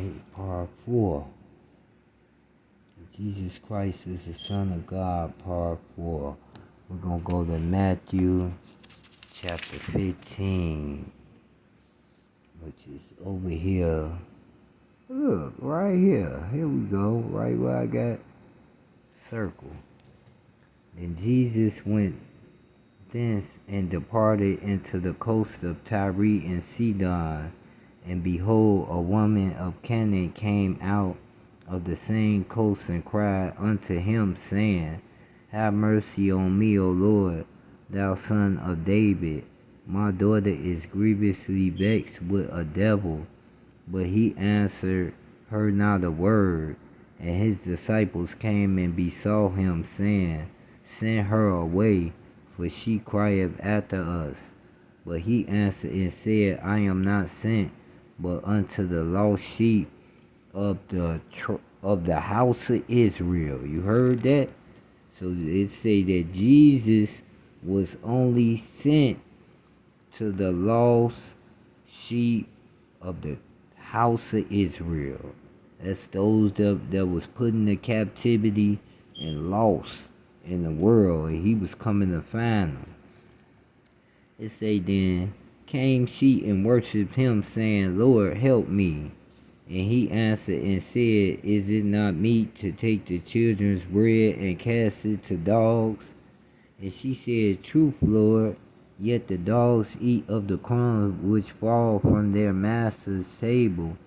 Alright, part 4. Jesus Christ is the Son of God, part 4. We're going to go to Matthew chapter 15, which is over here. Look, right here. Here we go, right where I got circle. Then Jesus went thence and departed into the coast of Tyre and Sidon. And behold, a woman of Canaan came out of the same coast and cried unto him, saying, Have mercy on me, O Lord, thou son of David. My daughter is grievously vexed with a devil. But he answered her not a word. And his disciples came and besought him, saying, Send her away, for she crieth after us. But he answered and said, I am not sent but unto the lost sheep of the house of Israel. You heard that? So it say that Jesus was only sent to the lost sheep of the house of Israel. That's those that was put into captivity and lost in the world, and he was coming to find them. It say then came she and worshipped him, saying, Lord, help me. And he answered and said, Is it not meet to take the children's bread and cast it to dogs? And she said, Truth, Lord, yet the dogs eat of the crumbs which fall from their master's table.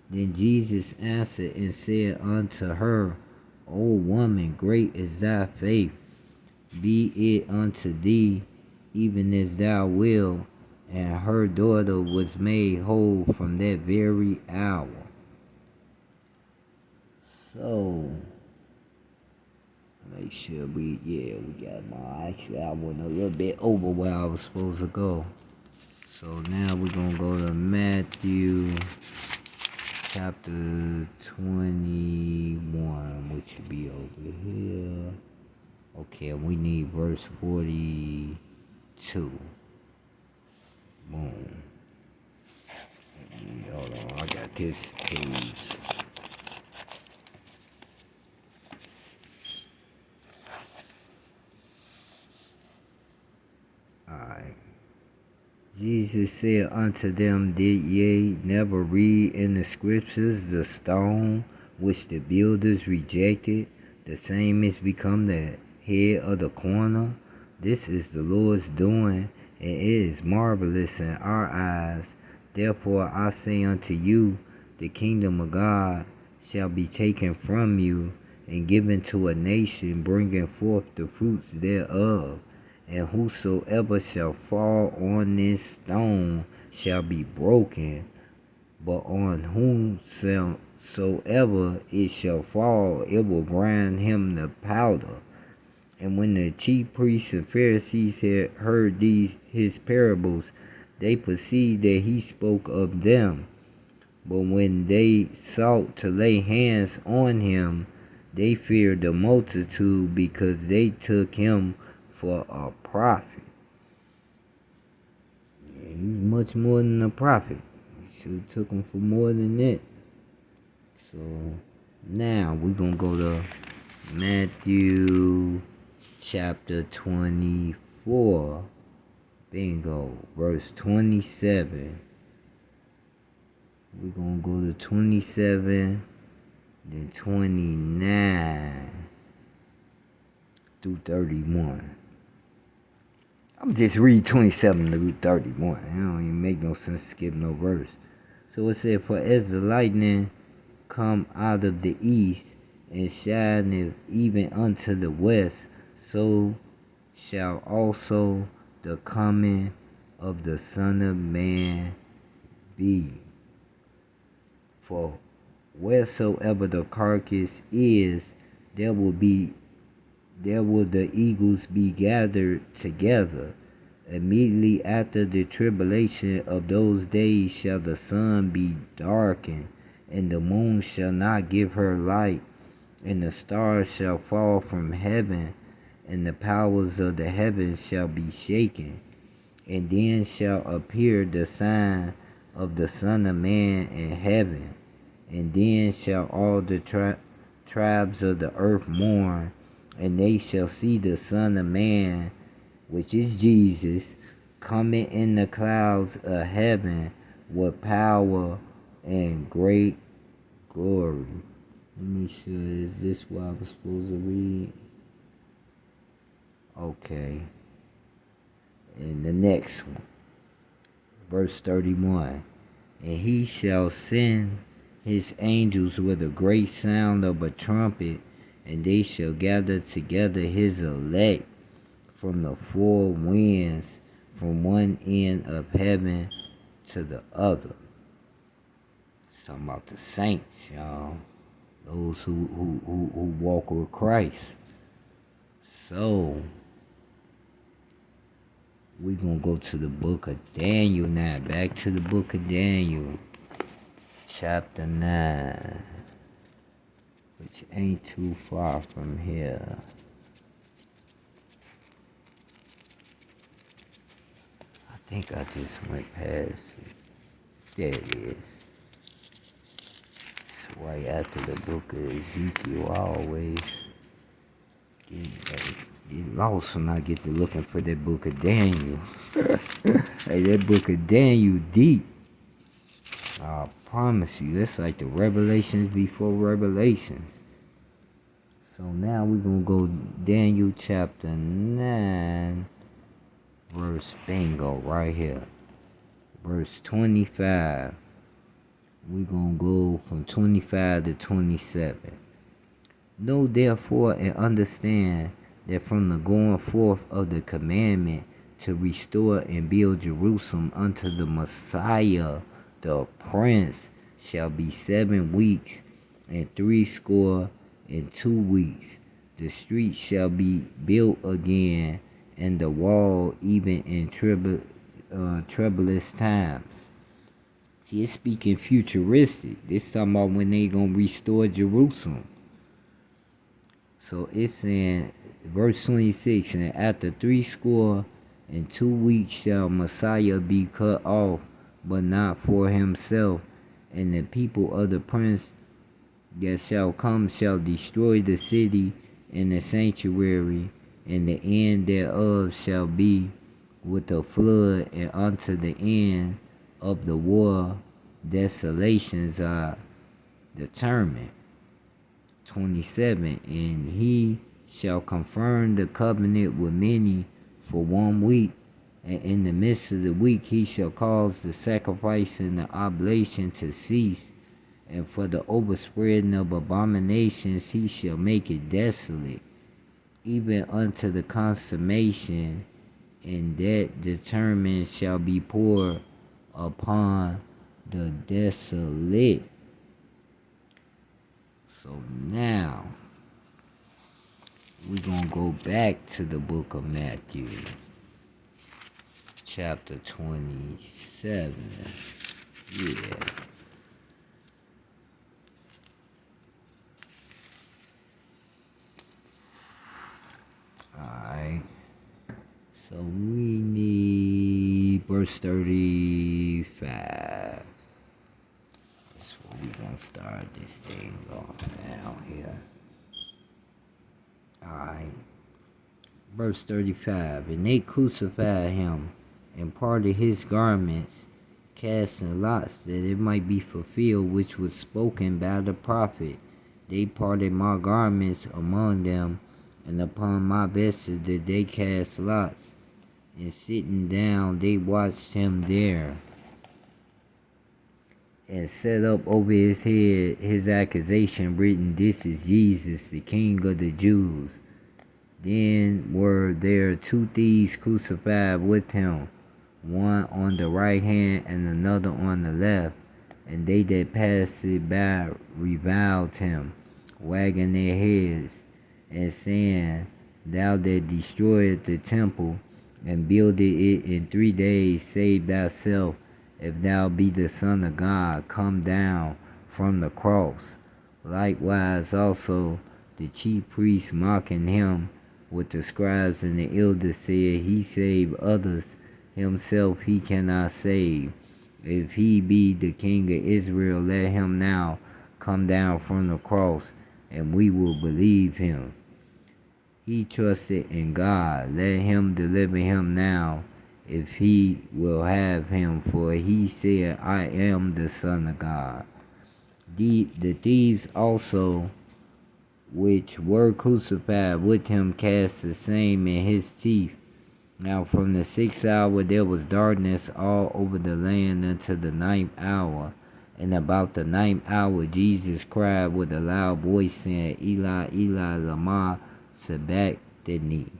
Then Jesus answered and said unto her, O woman, great is thy faith. Be it unto thee even as thou wilt. And her daughter was made whole from that very hour. So, make sure we got my, actually I went a little bit over where I was supposed to go. So now we're going to go to Matthew chapter 21, which would be over here. Okay, we need verse 42. Boom. Hold on, I got this page. Alright. Jesus said unto them, Did ye never read in the scriptures the stone which the builders rejected? The same is become the head of the corner. This is the Lord's doing, and it is marvelous in our eyes. Therefore I say unto you, the kingdom of God shall be taken from you and given to a nation, bringing forth the fruits thereof. And whosoever shall fall on this stone shall be broken, but on whomsoever it shall fall, it will grind him to powder. And when the chief priests and Pharisees had heard his parables, they perceived that he spoke of them. But when they sought to lay hands on him, they feared the multitude, because they took him for a prophet. Yeah, he was much more than a prophet. You should have took him for more than that. So now we're going to go to Matthew chapter 24. Bingo. Verse 27. We're going to go to 27, then 29 through 31. I'm just read 27 through 31. It don't even make no sense to skip no verse. So it said, For as the lightning come out of the east, and shineth even unto the west, so shall also the coming of the Son of Man be. For wheresoever the carcass is, there will the eagles be gathered together. Immediately after the tribulation of those days shall the sun be darkened, and the moon shall not give her light, and the stars shall fall from heaven, and the powers of the heavens shall be shaken. And then shall appear the sign of the Son of Man in heaven. And then shall all the tribes of the earth mourn, and they shall see the Son of Man, which is Jesus, coming in the clouds of heaven with power and great glory. Let me see, is this what I was supposed to read? Okay. And the next one, verse 31. And he shall send his angels with a great sound of a trumpet, and they shall gather together his elect from the four winds, from one end of heaven to the other. It's talking about the saints, y'all. Those who walk with Christ. So we're going to go to the book of Daniel now. Back to the book of Daniel, chapter 9, which ain't too far from here. I think I just went past it. There it is. It's right after the book of Ezekiel. I always get lost when I get to looking for that book of Daniel. Hey, that book of Daniel deep. I promise you, it's like the revelations before revelations. So now we're going to go Daniel chapter 9, verse bingo right here. Verse 25. We're going to go from 25 to 27. Know therefore and understand that from the going forth of the commandment to restore and build Jerusalem unto the Messiah, the Prince, shall be 7 weeks and 62 weeks. The street shall be built again, and the wall even in troublous times. See, it's speaking futuristic. This talking about when they gonna restore Jerusalem. So it's in verse 26, and after 62 weeks shall Messiah be cut off, but not for himself. And the people of the prince that shall come shall destroy the city and the sanctuary, and the end thereof shall be with a flood, and unto the end of the war desolations are determined. 27. And he shall confirm the covenant with many for 1 week, and in the midst of the week he shall cause the sacrifice and the oblation to cease, and for the overspreading of abominations he shall make it desolate, even unto the consummation, and that determined shall be poured upon the desolate. So now we're going to go back to the book of Matthew, chapter 27. Yeah. Alright. So we need verse 35. That's where we're going to start this thing off now here. Alright. Verse 35. And they crucified him and parted his garments, casting lots, that it might be fulfilled which was spoken by the prophet. They parted my garments among them, and upon my vesture did they cast lots. And sitting down they watched him there, and set up over his head his accusation written, This is Jesus, the King of the Jews. Then were there 2 thieves crucified with him, one on the right hand and another on the left. And they that passed it by reviled him, wagging their heads, and saying, Thou that destroyest the temple, and builded it in 3 days, save thyself. If thou be the Son of God, come down from the cross. Likewise also the chief priests, mocking him with the scribes and the elders, said, He saved others, himself he cannot save. If he be the King of Israel, let him now come down from the cross, and we will believe him. He trusted in God. Let him deliver him now, if he will have him, for he said, I am the Son of God. The thieves also, which were crucified with him, cast the same in his teeth. Now from the 6th hour there was darkness all over the land until the 9th hour. And about the 9th hour Jesus cried with a loud voice, saying, Eli, Eli, lama sabachthani.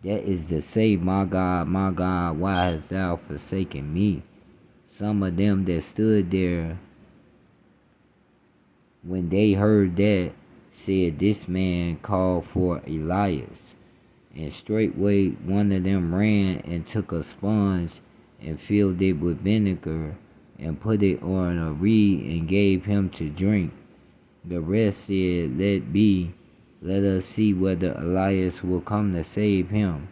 That is to say, my God, why hast thou forsaken me? Some of them that stood there, when they heard that, said, This man called for Elias. And straightway one of them ran and took a sponge and filled it with vinegar and put it on a reed and gave him to drink. The rest said, Let be, let us see whether Elias will come to save him.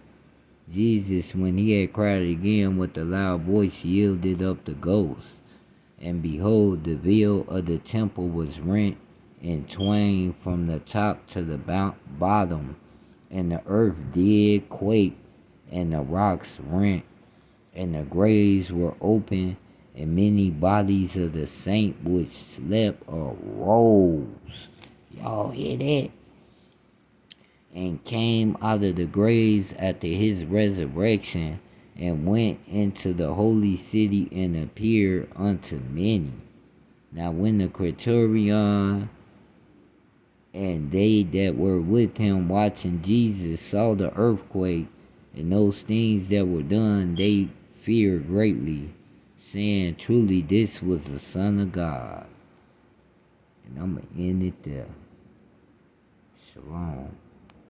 Jesus, when he had cried again with a loud voice, yielded up the ghost. And behold, the veil of the temple was rent in twain from the top to the bottom, and the earth did quake, and the rocks rent, and the graves were open, and many bodies of the saints which slept arose. Y'all hear that? And came out of the graves after his resurrection, and went into the holy city and appeared unto many. Now when the Praetorian and they that were with him watching Jesus saw the earthquake and those things that were done, they feared greatly, saying, Truly this was the Son of God. And I'm going to end it there. Shalom.